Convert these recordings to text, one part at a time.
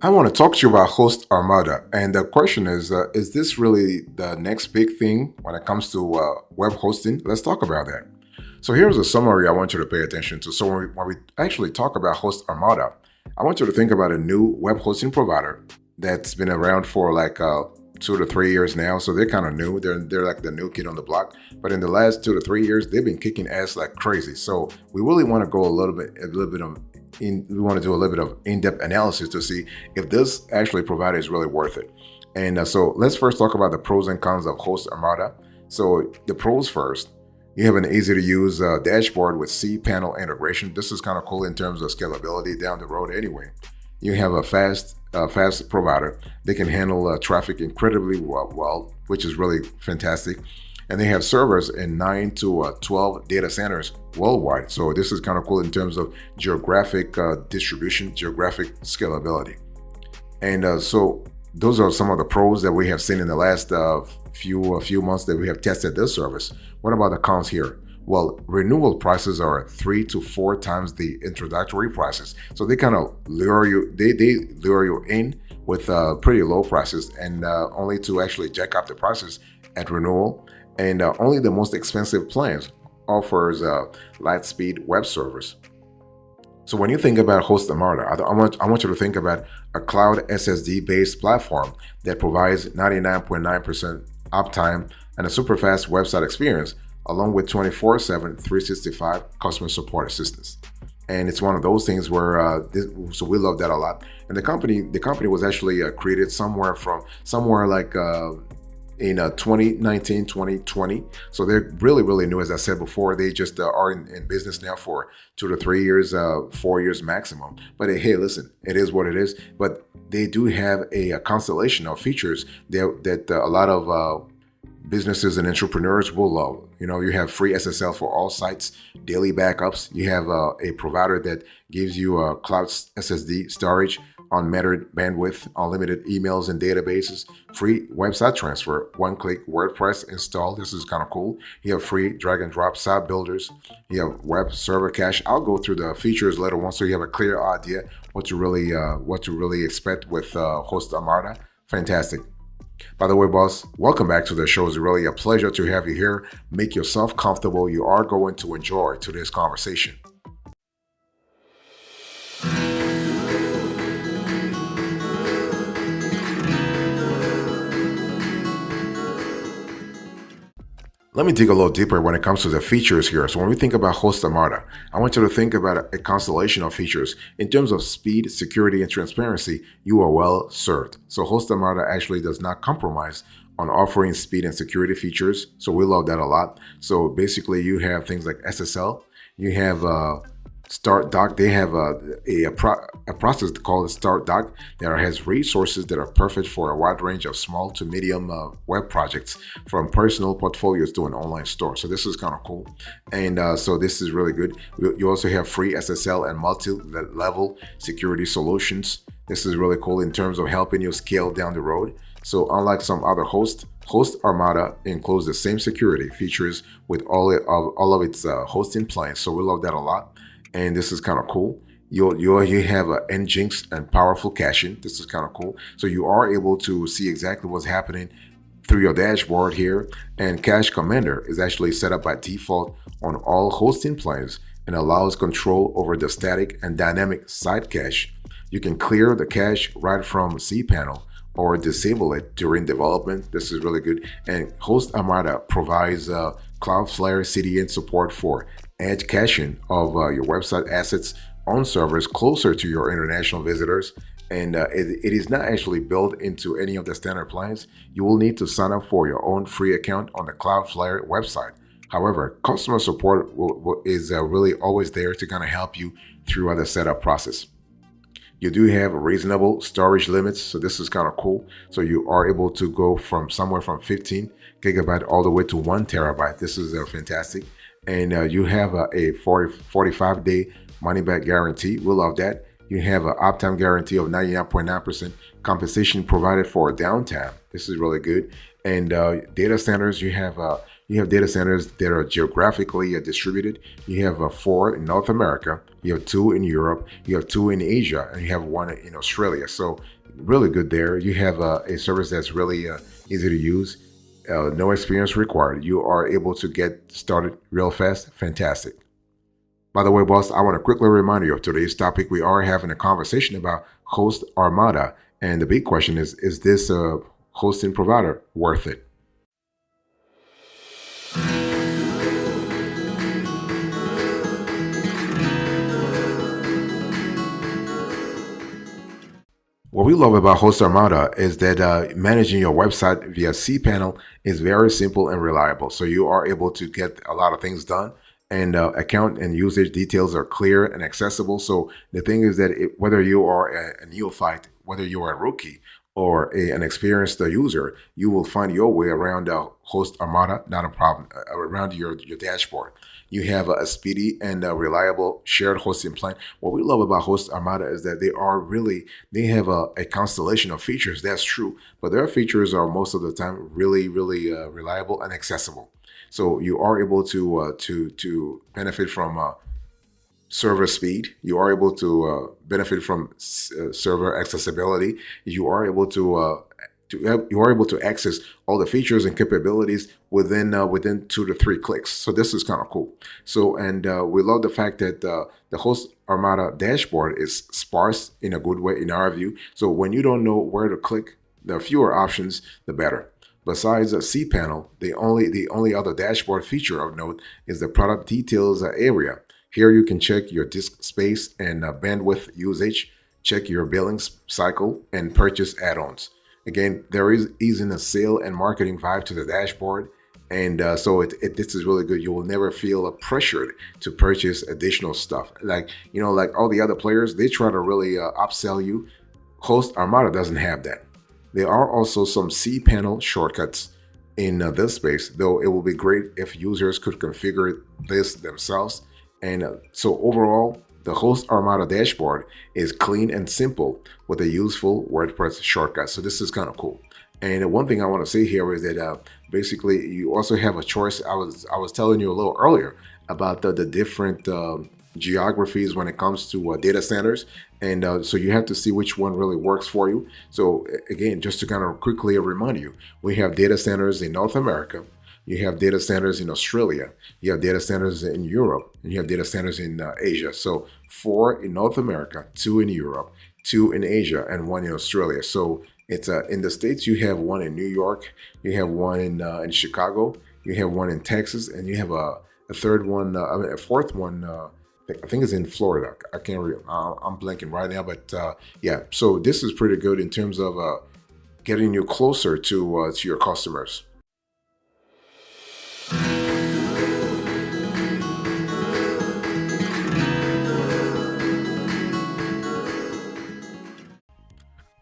I want to talk to you about HostArmada. And the question is this really the next big thing when it comes to web hosting? Let's talk about that. So here's a summary I want you to pay attention to. So when we actually talk about HostArmada, I want you to think about a new web hosting provider that's been around for like 2 to 3 years now. So they're kind of new. They're like the new kid on the block. But in the last 2 to 3 years, they've been kicking ass like crazy. So we really want to go a little bit of we want to do a little bit of in-depth analysis to see if this actually provider is really worth it. And so let's first talk about the pros and cons of HostArmada. So the pros first. You have an easy to use dashboard with cPanel integration. This is kind of cool in terms of scalability down the road anyway. You have a fast provider. They can handle traffic incredibly well, which is really fantastic. And they have servers in 9 to 12 data centers worldwide. So this is kind of cool in terms of geographic distribution, geographic scalability. And so those are some of the pros that we have seen in the last few months that we have tested this service. What about the cons here? Well, renewal prices are 3 to 4 times the introductory prices. So they kind of lure you, they lure you in with pretty low prices and only to actually jack up the prices at renewal. And only the most expensive plans offers light speed web servers. So when you think about HostArmada, I want you to think about a cloud SSD-based platform that provides 99.9% uptime and a super fast website experience, along with 24/7, 365 customer support assistance. And it's one of those things where so we love that a lot. And the company was actually created somewhere like in 2019, 2020. So they're really new. As I said before, they just are in business now for 2 to 3 years, 4 years maximum. But hey, listen, it is what it is. But they do have a constellation of features that a lot of businesses and entrepreneurs will love. You know, you have free SSL for all sites, daily backups. You have a provider that gives you a cloud SSD storage, unmetered bandwidth, unlimited emails and databases, free website transfer, one-click WordPress install. This is kind of cool. You have free drag and drop site builders. You have web server cache. I'll go through the features later on so you have a clear idea what to really expect with HostArmada. Fantastic. By the way, boss, welcome back to the show. It's really a pleasure to have you here. Make yourself comfortable. You are going to enjoy today's conversation. Let me dig a little deeper when it comes to the features here. So when we think about HostArmada, I want you to think about a constellation of features. In terms of speed, security, and transparency, you are well served. So HostArmada actually does not compromise on offering speed and security features. So we love that a lot. So basically you have things like SSL, you have Start Doc. They have a process called Start Doc that has resources that are perfect for a wide range of small to medium web projects, from personal portfolios to an online store. So this is kind of cool, and so this is really good. You also have free SSL and multi-level security solutions. This is really cool in terms of helping you scale down the road. So unlike some other hosts, HostArmada includes the same security features with all of its hosting plans. So we love that a lot. And this is kind of cool. You have a Nginx and powerful caching. This is kind of cool. So you are able to see exactly what's happening through your dashboard here. And Cache Commander is actually set up by default on all hosting plans and allows control over the static and dynamic site cache. You can clear the cache right from cPanel or disable it during development. This is really good. And HostArmada provides Cloudflare CDN support for edge caching of your website assets on servers closer to your international visitors. And it is not actually built into any of the standard plans. You will need to sign up for your own free account on the Cloudflare website. However, customer support is really always there to kind of help you throughout the setup process. You do have reasonable storage limits, so this is kind of cool. So you are able to go from somewhere from 15 gigabyte all the way to 1 terabyte. This is fantastic. And you have a 45-day money-back guarantee. We love that. You have an uptime guarantee of 99.9%, compensation provided for downtime. This is really good. And data centers, you have data centers that are geographically distributed. You have 4 in North America. you have 2 in Europe, you have 2 in Asia, and you have 1 in Australia. So really good there. You have a service that's really easy to use, no experience required. You are able to get started real fast. Fantastic. By the way, boss, I want to quickly remind you of today's topic. We are having a conversation about HostArmada, and the big question is this hosting provider worth it? What we love about HostArmada is that managing your website via cPanel is very simple and reliable. So you are able to get a lot of things done, and account and usage details are clear and accessible. So the thing is that whether you are a neophyte, whether you are a rookie, or an experienced user, you will find your way around HostArmada, not a problem, around your dashboard. You have a speedy and reliable shared hosting plan. What we love about HostArmada is that they have a constellation of features. That's true, but their features are most of the time really, really reliable and accessible. So you are able to benefit from server speed. You are able to benefit from server accessibility. You are able you are able to access all the features and capabilities within 2 to 3 clicks. So this is kind of cool. So and we love the fact that the HostArmada dashboard is sparse in a good way in our view. So when you don't know where to click, the fewer options, the better. Besides a cPanel, the only other dashboard feature of note is the product details area. Here you can check your disk space and bandwidth usage, check your billing cycle, and purchase add-ons. Again, there is in a sale and marketing vibe to the dashboard, and so this is really good. You will never feel pressured to purchase additional stuff. Like like all the other players, they try to really upsell you. HostArmada doesn't have that. There are also some cPanel shortcuts in this space, though it will be great if users could configure this themselves. And so overall, the HostArmada dashboard is clean and simple with a useful WordPress shortcut. So this is kind of cool. And one thing I want to say here is that basically you also have a choice. I was telling you a little earlier about the different geographies when it comes to data centers, and so you have to see which one really works for you. So again, just to kind of quickly remind you, we have data centers in North America. You have data centers in Australia, you have data centers in Europe, and you have data centers in Asia. So 4 in North America, 2 in Europe, 2 in Asia, and 1 in Australia. So it's in the States, you have 1 in New York, you have 1 in Chicago, you have 1 in Texas, and you have a third one, a fourth one, I think it's in Florida. I can't remember, I'm blanking right now, but yeah. So this is pretty good in terms of getting you closer to your customers.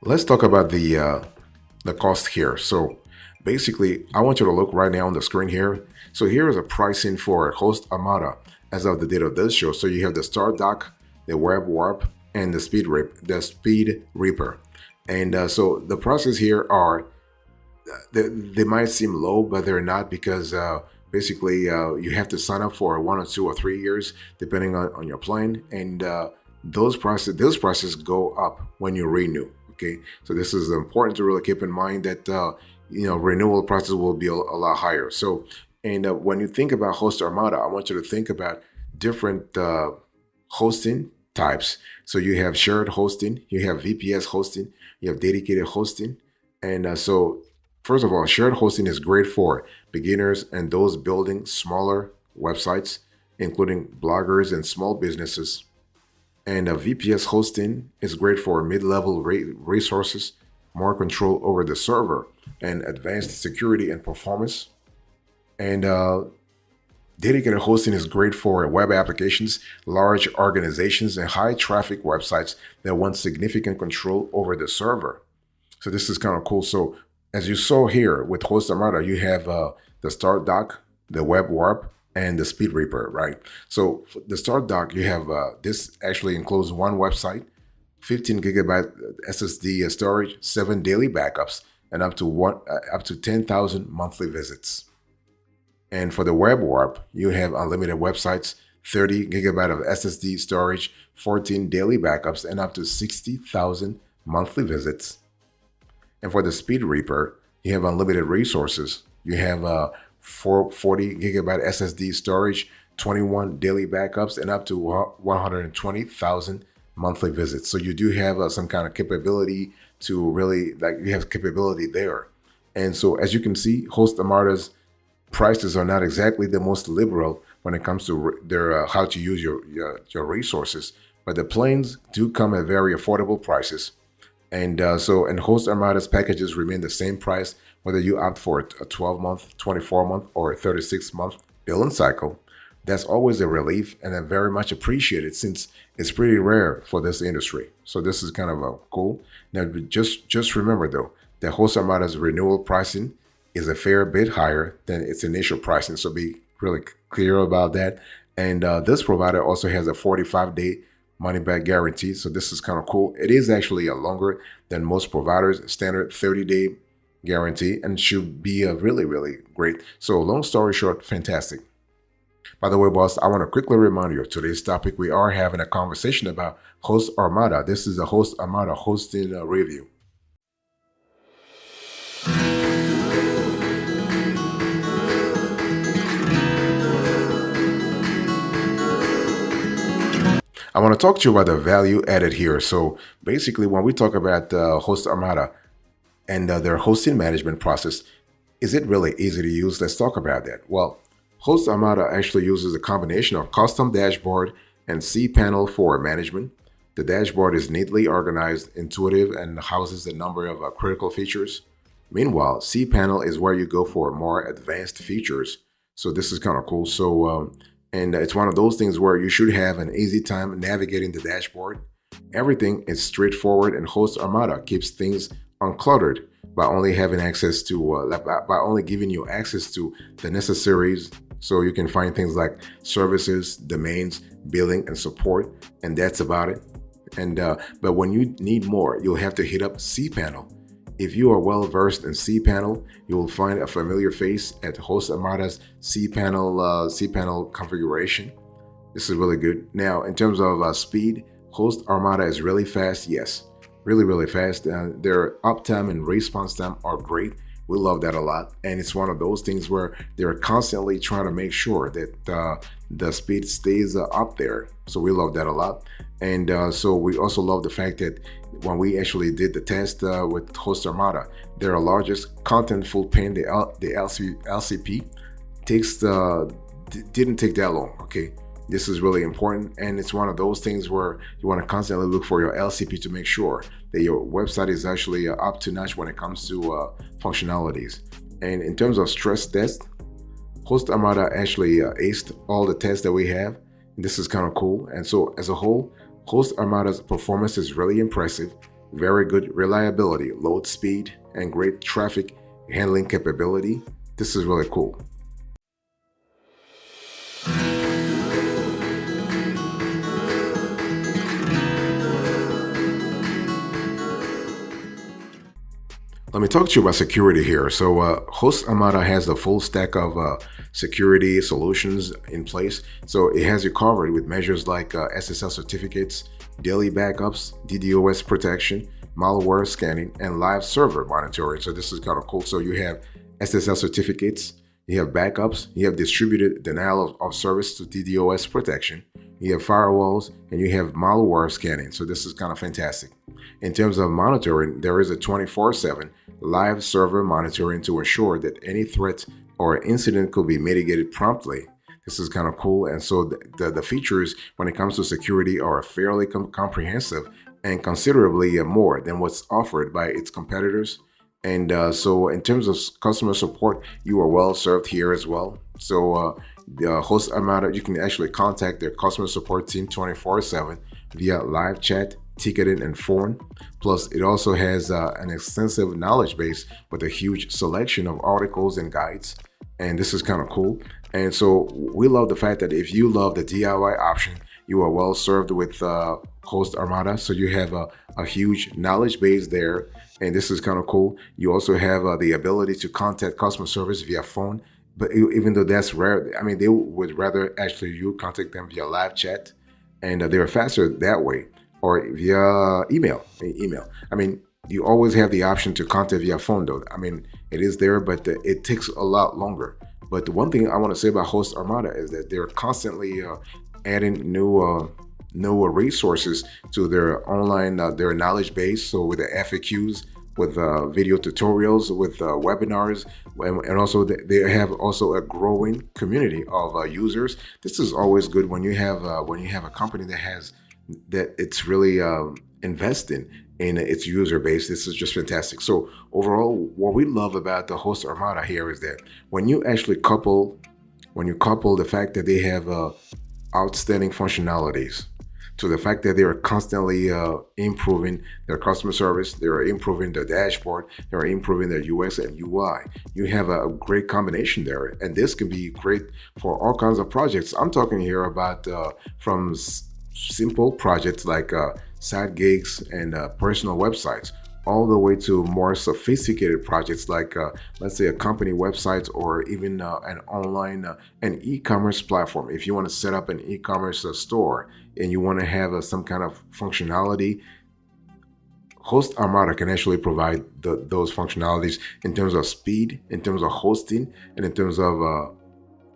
Let's talk about the cost here. So basically, I want you to look right now on the screen here. So here is a pricing for HostArmada as of the date of this show. So you have the Start Dock, the Web Warp, and the Speed Reaper. And so the prices here are they might seem low, but they're not, because basically you have to sign up for 1 or 2 or 3 years depending on your plan, and those prices go up when you renew. Okay, so this is important to really keep in mind that renewal prices will be a lot higher. So, and when you think about HostArmada, I want you to think about different hosting types. So you have shared hosting, you have VPS hosting, you have dedicated hosting, and so first of all, shared hosting is great for beginners and those building smaller websites, including bloggers and small businesses. And VPS hosting is great for mid-level resources, more control over the server, and advanced security and performance. And dedicated hosting is great for web applications, large organizations, and high-traffic websites that want significant control over the server. So this is kind of cool. So as you saw here with HostArmada, you have the Start Dock, the Web Warp, and the Speed Reaper, right? So for the Start Dock, you have this actually includes 1 website, 15 gigabyte SSD storage, 7 daily backups, and up to 10,000 monthly visits. And for the Web Warp, you have unlimited websites, 30 gigabyte of SSD storage, 14 daily backups, and up to 60,000 monthly visits. And for the Speed Reaper, you have unlimited resources. You have 40 gigabyte SSD storage, 21 daily backups, and up to 120,000 monthly visits. So you do have some kind of capability to really, like, you have capability there. And so as you can see, HostArmada's prices are not exactly the most liberal when it comes to their how to use your resources, but the plans do come at very affordable prices. And HostArmada's packages remain the same price whether you opt for a 12-month, 24-month, or a 36-month billing cycle. That's always a relief and a very much appreciated, since it's pretty rare for this industry. So this is kind of cool. Now, just remember though, that HostArmada's renewal pricing is a fair bit higher than its initial pricing. So be really clear about that. And this provider also has a 45-day money-back guarantee. So this is kind of cool. It is actually a longer than most providers' standard 30-day guarantee, and should be a really, really great. So long story short, fantastic. By the way, boss, I want to quickly remind you of today's topic. We are having a conversation about HostArmada. This is a HostArmada hosting review. I want to talk to you about the value added here. So basically, when we talk about HostArmada and their hosting management process, is it really easy to use? Let's talk about that. Well, HostArmada actually uses a combination of custom dashboard and cPanel for management. The dashboard is neatly organized, intuitive, and houses a number of critical features. Meanwhile, cPanel is where you go for more advanced features. So this is kind of cool. So, and it's one of those things where you should have an easy time navigating the dashboard. Everything is straightforward, and HostArmada keeps things uncluttered by only having access to, by only giving you access to the necessaries. So you can find things like services, domains, billing, and support, and that's about it. And but when you need more, you'll have to hit up cPanel. If you are well versed in cPanel, you will find a familiar face at HostArmada's cPanel configuration. This is really good. Now, in terms of speed, HostArmada is really fast. Yes, really, really fast. Their uptime and response time are great. We love that a lot. And it's one of those things where they're constantly trying to make sure that the speed stays up there. So we love that a lot. And so we also love the fact that when we actually did the test with HostArmada, their largest contentful pane, the LCP, didn't take that long. Okay. This is really important, and it's one of those things where you want to constantly look for your LCP to make sure that your website is actually up to notch when it comes to functionalities. And in terms of stress test, HostArmada actually aced all the tests that we have. And this is kind of cool. And so as a whole, HostArmada's performance is really impressive. Very good reliability, load speed, and great traffic handling capability. This is really cool. Let me talk to you about security here. So HostArmada has the full stack of security solutions in place. So it has you covered with measures like SSL certificates, daily backups, DDoS protection, malware scanning, and live server monitoring. So this is kind of cool. So you have SSL certificates, you have backups, you have distributed denial of service to DDoS protection, you have firewalls, and you have malware scanning. So this is kind of fantastic. In terms of monitoring, there is a 24/7 live server monitoring to ensure that any threat or incident could be mitigated promptly. This is kind of cool. And so the features when it comes to security are fairly comprehensive and considerably more than what's offered by its competitors. And so in terms of customer support, you are well served here as well. So the HostArmada, you can actually contact their customer support team 24/7 via live chat, ticketing, and phone. Plus, it also has an extensive knowledge base with a huge selection of articles and guides. And this is kind of cool. And so we love the fact that if you love the DIY option, you are well served with HostArmada. So you have a huge knowledge base there. And this is kind of cool. You also have the ability to contact customer service via phone, but even though that's rare, I mean, they would rather actually you contact them via live chat, and they're faster that way, or via email. I mean, you always have the option to contact via phone, though. I mean, it is there, but it takes a lot longer. But the one thing I want to say about Host Armada is that they're constantly adding new resources to their online their knowledge base. So with the FAQs, with video tutorials, with webinars, and also they have also a growing community of users. This is always good when you have a company that has that it's really investing in its user base. This is just fantastic. So overall, what we love about the Host Armada here is that when you actually couple the fact that they have outstanding functionalities to the fact that they are constantly improving their customer service, they are improving their dashboard, they are improving their UX and UI. You have a great combination there, and this can be great for all kinds of projects. I'm talking here about from simple projects like side gigs and personal websites, all the way to more sophisticated projects like let's say a company website, or even an online an e-commerce platform. If you want to set up an e-commerce store and you want to have some kind of functionality, Host Armada can actually provide those functionalities in terms of speed, in terms of hosting, and in terms of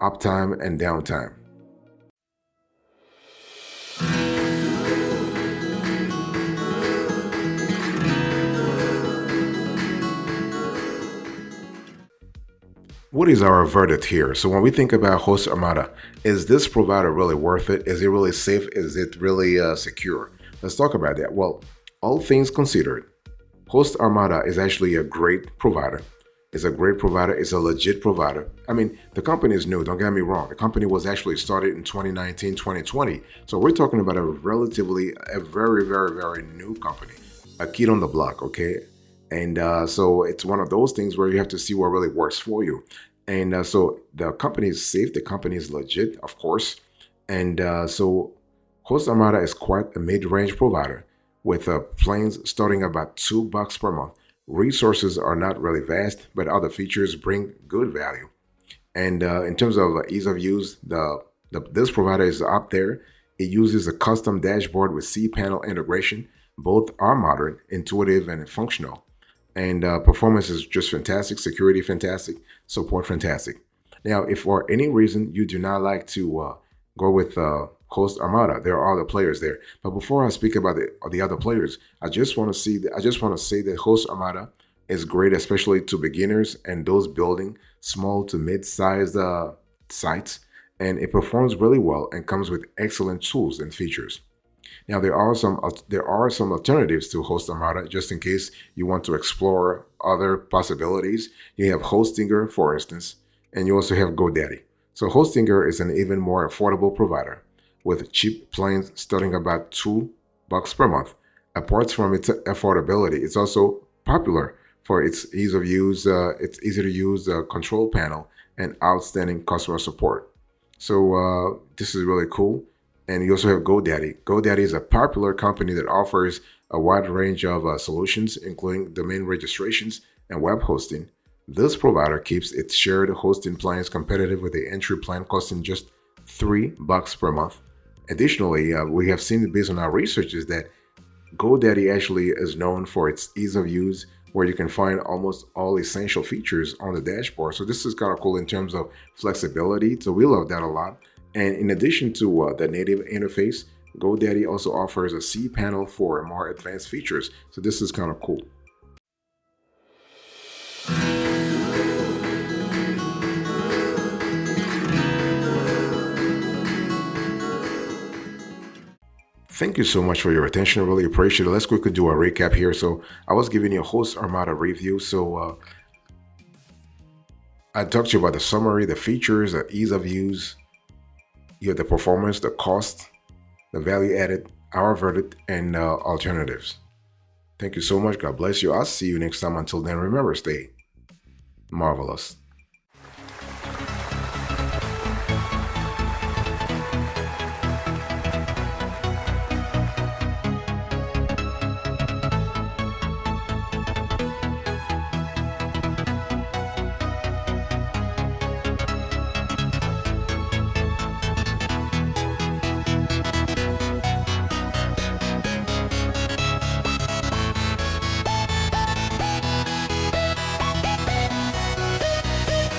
uptime and downtime. What is our verdict here? So when we think about Host Armada, is this provider really worth it? Is it really safe? Is it really secure? Let's talk about that. Well, all things considered, Host Armada is actually a great provider. It's a great provider. It's a legit provider. I mean, the company is new. Don't get me wrong. The company was actually started in 2019, 2020. So we're talking about a very, very, very new company, a kid on the block, okay? And so it's one of those things where you have to see what really works for you. And so the company is safe. The company is legit, of course. And so Host Armada is quite a mid-range provider with plans starting about $2 per month. Resources are not really vast, but other features bring good value. And in terms of ease of use, this provider is up there. It uses a custom dashboard with cPanel integration. Both are modern, intuitive, and functional. And performance is just fantastic, security fantastic, support fantastic. Now, if for any reason you do not like to go with Host Armada, there are other players there. But before I speak about the other players, I just want to say that Host Armada is great, especially to beginners and those building small to mid-sized sites, and it performs really well and comes with excellent tools and features. Now, there are some alternatives to Host Armada, just in case you want to explore other possibilities. You have Hostinger, for instance, and you also have GoDaddy. So Hostinger is an even more affordable provider with cheap plans starting about $2 per month. Apart from its affordability, it's also popular for its ease of use, its easy to use control panel, and outstanding customer support. So this is really cool. And you also have GoDaddy. GoDaddy is a popular company that offers a wide range of solutions, including domain registrations and web hosting. This provider keeps its shared hosting plans competitive with the entry plan costing just $3 per month. Additionally, we have seen based on our research is that GoDaddy actually is known for its ease of use, where you can find almost all essential features on the dashboard. So this is kind of cool in terms of flexibility. So we love that a lot. And in addition to the native interface, GoDaddy also offers a cPanel for more advanced features. So this is kind of cool. Thank you so much for your attention. I really appreciate it. Let's quickly do a recap here. So I was giving you a Host Armada review. So I talked to you about the summary, the features, the ease of use, you have the performance, the cost, the value added, our verdict, and alternatives. Thank you so much. God bless you. I'll see you next time. Until then, remember, stay marvelous.